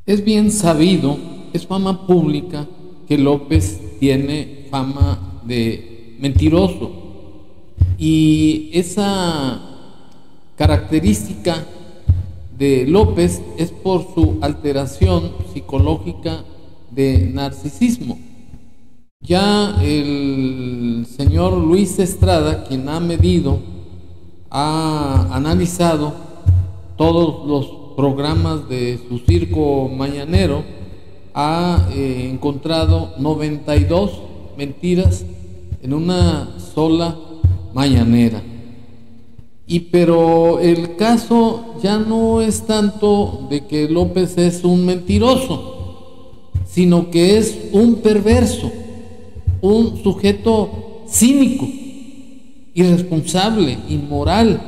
Es bien sabido, es fama pública, que López tiene fama de mentiroso, y esa característica de López es por su alteración psicológica de narcisismo. Ya el señor Luis Estrada, quien ha medido, ha analizado todos los programas de su circo mañanero, ha encontrado 92 mentiras en una sola mañanera. Pero el caso ya no es tanto de que López es un mentiroso, sino que es un perverso, un sujeto cínico, irresponsable, inmoral.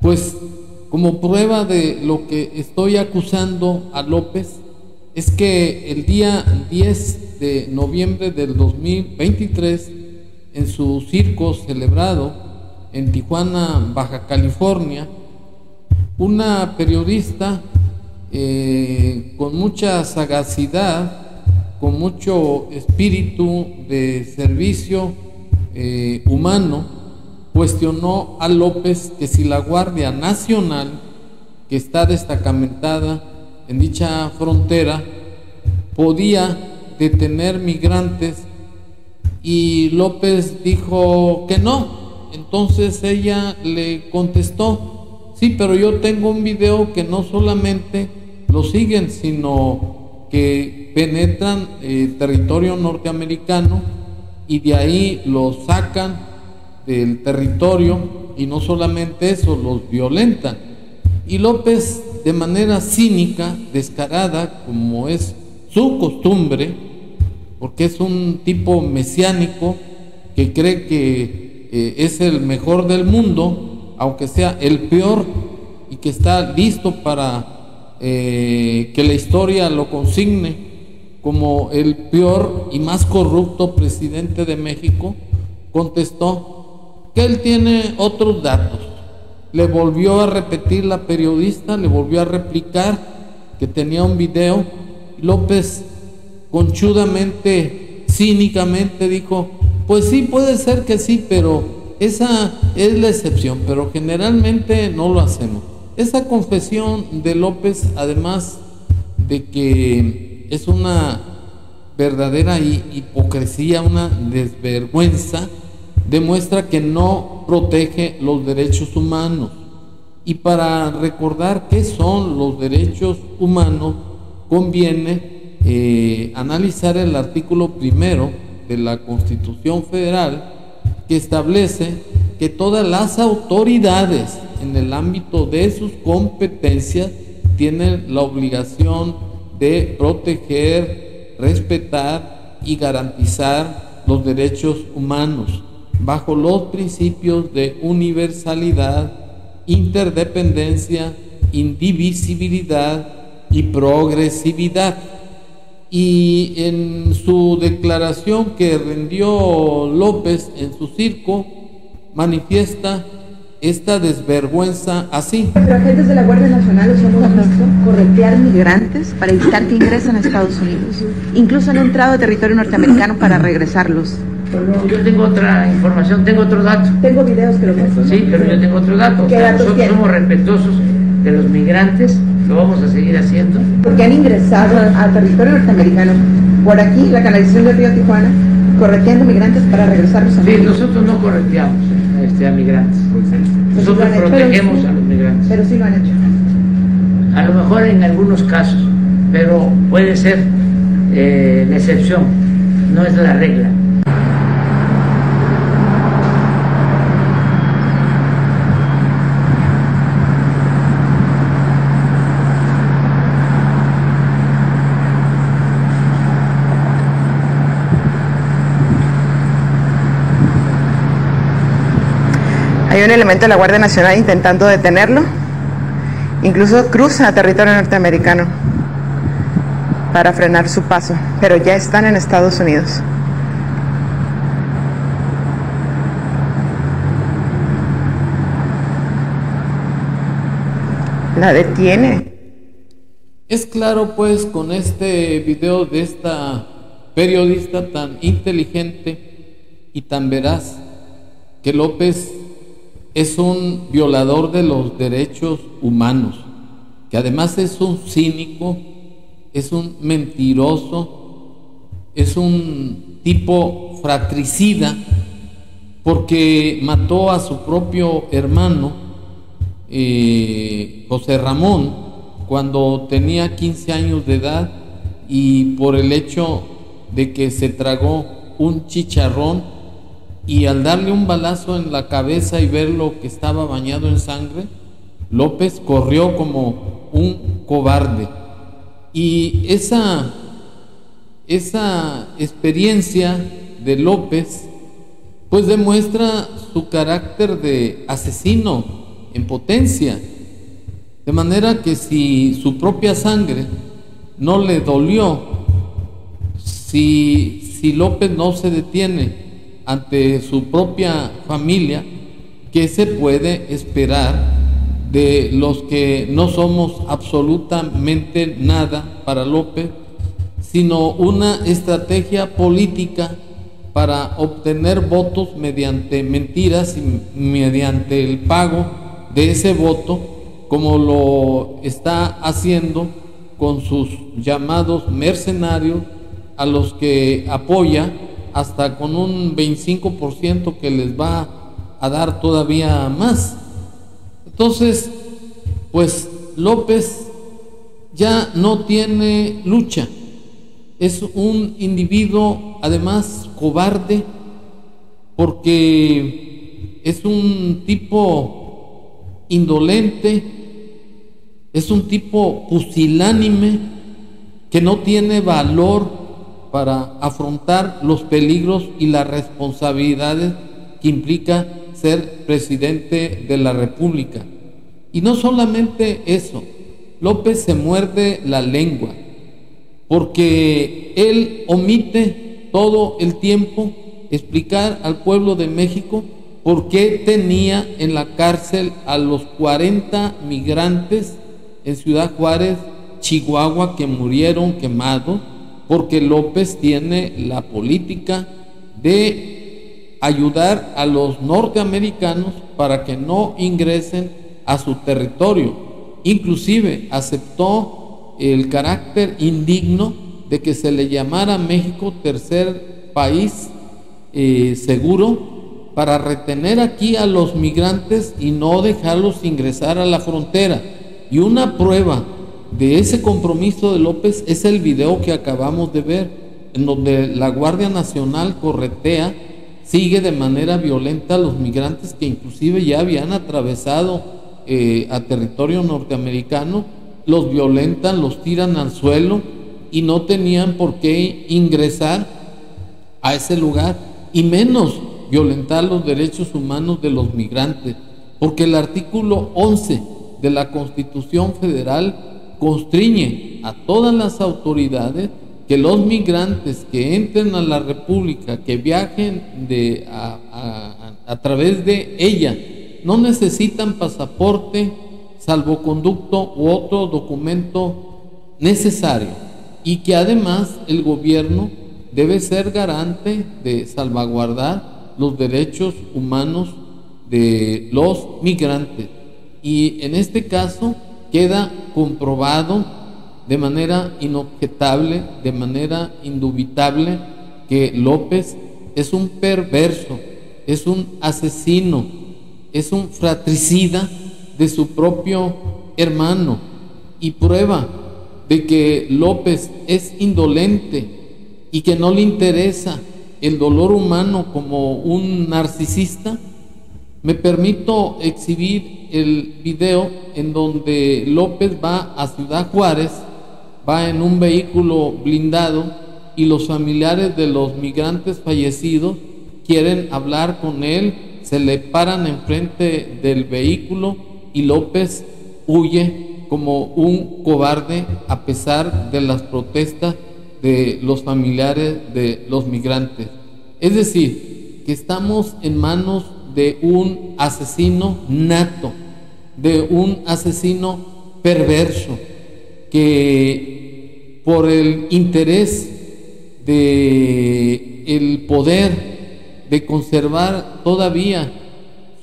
Pues como prueba de lo que estoy acusando a López, es que el día 10 de noviembre del 2023, en su circo celebrado en Tijuana, Baja California, una periodista con mucha sagacidad, con mucho espíritu de servicio humano, cuestionó a López que si la Guardia Nacional, que está destacamentada en dicha frontera, podía detener migrantes, y López dijo que no. Entonces ella le contestó: sí, pero yo tengo un video que no solamente lo siguen, sino que penetran territorio norteamericano, y de ahí los sacan del territorio, y no solamente eso, los violentan. Y López, de manera cínica, descarada, como es su costumbre, porque es un tipo mesiánico que cree que es el mejor del mundo, aunque sea el peor, y que está listo para que la historia lo consigne como el peor y más corrupto presidente de México, contestó que él tiene otros datos. Le volvió a repetir la periodista, le volvió a replicar que tenía un video. López, conchudamente, cínicamente dijo: pues sí, puede ser que sí, pero esa es la excepción, pero generalmente no lo hacemos. Esa confesión de López, además de que es una verdadera hipocresía, una desvergüenza, demuestra que no protege los derechos humanos. Y para recordar qué son los derechos humanos, conviene analizar el artículo 1 de la Constitución Federal, que establece que todas las autoridades, en el ámbito de sus competencias, tienen la obligación de proteger, respetar y garantizar los derechos humanos bajo los principios de universalidad, interdependencia, indivisibilidad y progresividad. Y en su declaración que rindió López en su circo, manifiesta esta desvergüenza así: pero agentes de la Guardia Nacional los hemos visto corretear migrantes para evitar que ingresen a Estados Unidos. Incluso han entrado a territorio norteamericano para regresarlos. Yo tengo otra información, tengo otro dato. Tengo videos que lo muestran. Sí, pero yo tengo otro dato. ¿Qué datos nosotros tienen? somos respetuosos de los migrantes, lo vamos a seguir haciendo. Porque han ingresado a territorio norteamericano por aquí, la canalización del río Tijuana, correteando migrantes para regresarlos a Sí, México. nosotros no correteamos a migrantes. Nosotros protegemos a los migrantes. Pero sí lo han hecho. A lo mejor en algunos casos, pero puede ser la excepción, no es la regla. Hay un elemento de la Guardia Nacional intentando detenerlo, incluso cruza a territorio norteamericano para frenar su paso, pero ya están en Estados Unidos. La detiene. Es claro, pues, con este video de esta periodista tan inteligente y tan veraz, que López es un violador de los derechos humanos, que además es un cínico, es un mentiroso, es un tipo fratricida, porque mató a su propio hermano, José Ramón, cuando tenía 15 años de edad, y por el hecho de que se tragó un chicharrón, y al darle un balazo en la cabeza y verlo que estaba bañado en sangre, López corrió como un cobarde. Y esa experiencia de López pues demuestra su carácter de asesino en potencia, de manera que si su propia sangre no le dolió, si López no se detiene ante su propia familia, ¿qué se puede esperar de los que no somos absolutamente nada para López, sino una estrategia política para obtener votos mediante mentiras y mediante el pago de ese voto, como lo está haciendo con sus llamados mercenarios, a los que apoya hasta con un 25% que les va a dar todavía más? Entonces, pues López ya no tiene lucha. Es un individuo además cobarde, porque es un tipo indolente, es un tipo pusilánime que no tiene valor para afrontar los peligros y las responsabilidades que implica ser presidente de la República. Y no solamente eso, López se muerde la lengua, porque él omite todo el tiempo explicar al pueblo de México por qué tenía en la cárcel a los 40 migrantes en Ciudad Juárez, Chihuahua, que murieron quemados, porque López tiene la política de ayudar a los norteamericanos para que no ingresen a su territorio. Inclusive aceptó el carácter indigno de que se le llamara México tercer país seguro, para retener aquí a los migrantes y no dejarlos ingresar a la frontera. Y una prueba de ese compromiso de López es el video que acabamos de ver, en donde la Guardia Nacional corretea, sigue de manera violenta a los migrantes que inclusive ya habían atravesado a territorio norteamericano, los violentan, los tiran al suelo y no tenían por qué ingresar a ese lugar, y menos violentar los derechos humanos de los migrantes, porque el artículo 11 de la Constitución Federal constriñe a todas las autoridades que los migrantes que entren a la República, que viajen a través de ella, no necesitan pasaporte, salvoconducto u otro documento necesario, y que además el gobierno debe ser garante de salvaguardar los derechos humanos de los migrantes. Y en este caso queda comprobado de manera inobjetable, de manera indubitable, que López es un perverso, es un asesino, es un fratricida de su propio hermano. Y prueba de que López es indolente y que no le interesa el dolor humano como un narcisista, me permito exhibir el video en donde López va a Ciudad Juárez, va en un vehículo blindado, y los familiares de los migrantes fallecidos quieren hablar con él, se le paran enfrente del vehículo y López huye como un cobarde a pesar de las protestas de los familiares de los migrantes. Es decir, que estamos en manos de un asesino nato, de un asesino perverso, que por el interés de el poder de conservar todavía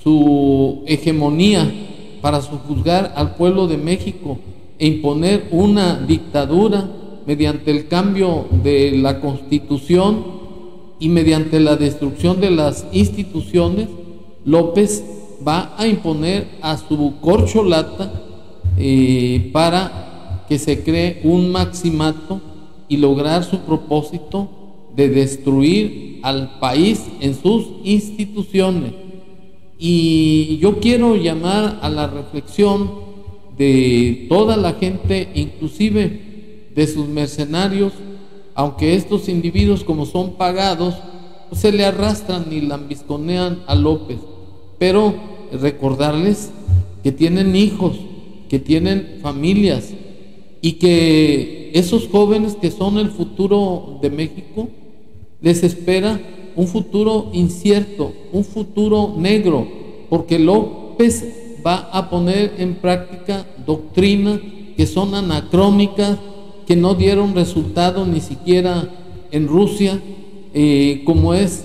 su hegemonía para sojuzgar al pueblo de México e imponer una dictadura mediante el cambio de la Constitución y mediante la destrucción de las instituciones, López va a imponer a su corcholata para que se cree un maximato y lograr su propósito de destruir al país en sus instituciones. Y yo quiero llamar a la reflexión de toda la gente, inclusive de sus mercenarios, aunque estos individuos, como son pagados, pues se le arrastran y lambisconean a López, pero recordarles que tienen hijos, que tienen familias, y que esos jóvenes que son el futuro de México, les espera un futuro incierto, un futuro negro, porque López va a poner en práctica doctrinas que son anacrónicas, que no dieron resultado ni siquiera en Rusia, como es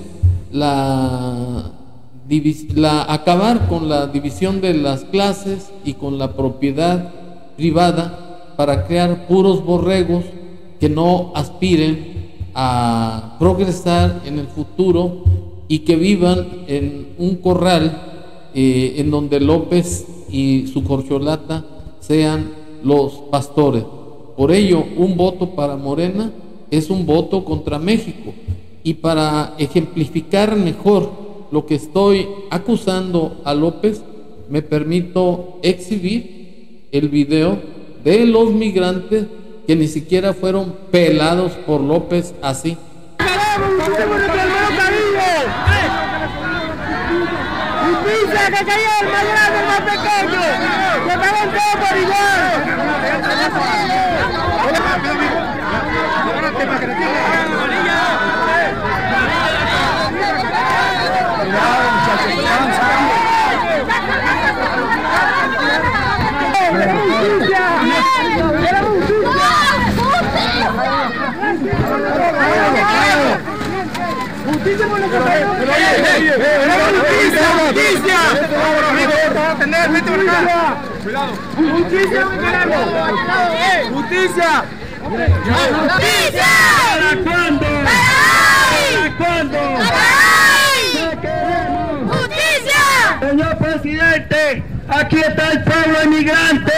acabar con la división de las clases y con la propiedad privada para crear puros borregos que no aspiren a progresar en el futuro y que vivan en un corral en donde López y su corcholata sean los pastores. Por ello, un voto para Morena es un voto contra México. Y para ejemplificar mejor lo que estoy acusando a López, me permito exhibir el video de los migrantes que ni siquiera fueron pelados por López así. Justicia, que cayó el más grande, el más pequeño, que pagan todo por igual. Justicia por lo que justicia. Justicia. Justicia. ¿Para cuándo? ¿Para cuándo? ¡Justicia! Señor presidente, aquí está el pueblo inmigrante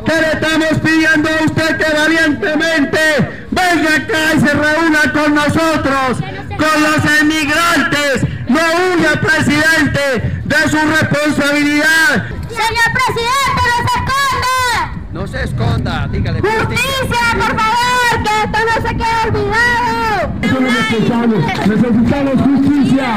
que le estamos pidiendo a usted que valientemente venga acá y se reúna con nosotros, con los inmigrantes. No huya, presidente, de su responsabilidad. Señor presidente, no se esconda. No se esconda, dígale. Justicia, por favor, que esto no se quede olvidado. Necesitamos justicia.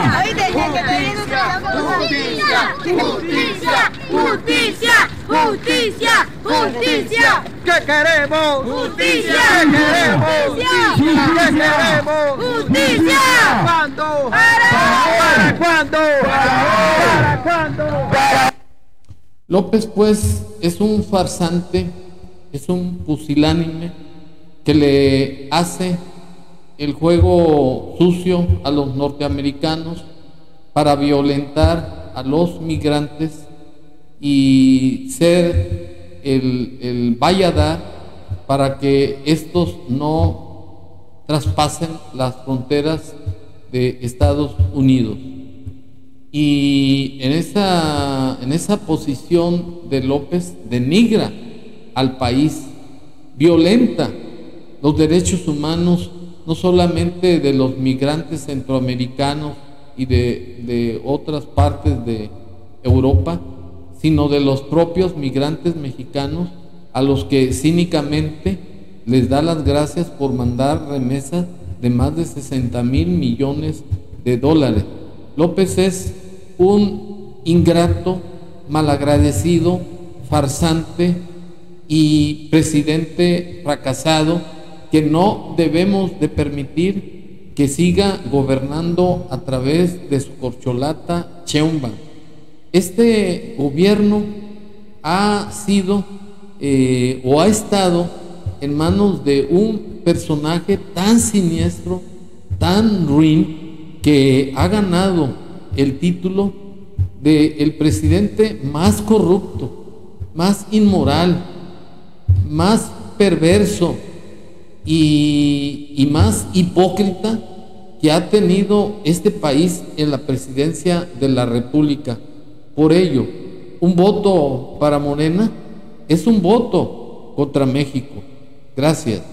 Justicia. ¿Qué queremos? Justicia. ¿Qué queremos? Justicia. ¿Qué queremos? Justicia. ¿Cuándo? ¿Para cuándo? ¿Para cuándo? López, pues, es un farsante, es un pusilánime que le hace el juego sucio a los norteamericanos para violentar a los migrantes y ser el valladar para que estos no traspasen las fronteras de Estados Unidos. Y en esa posición de López denigra al país, violenta los derechos humanos, no solamente de los migrantes centroamericanos y de otras partes de Europa, sino de los propios migrantes mexicanos, a los que cínicamente les da las gracias por mandar remesas de más de 60,000 millones de dólares. López es un ingrato, malagradecido, farsante y presidente fracasado que no debemos de permitir que siga gobernando a través de su corcholata Sheinbaum. Este gobierno ha sido o ha estado en manos de un personaje tan siniestro, tan ruin, que ha ganado el título de el presidente más corrupto, más inmoral, más perverso y más hipócrita que ha tenido este país en la presidencia de la República. Por ello, un voto para Morena es un voto contra México. Gracias.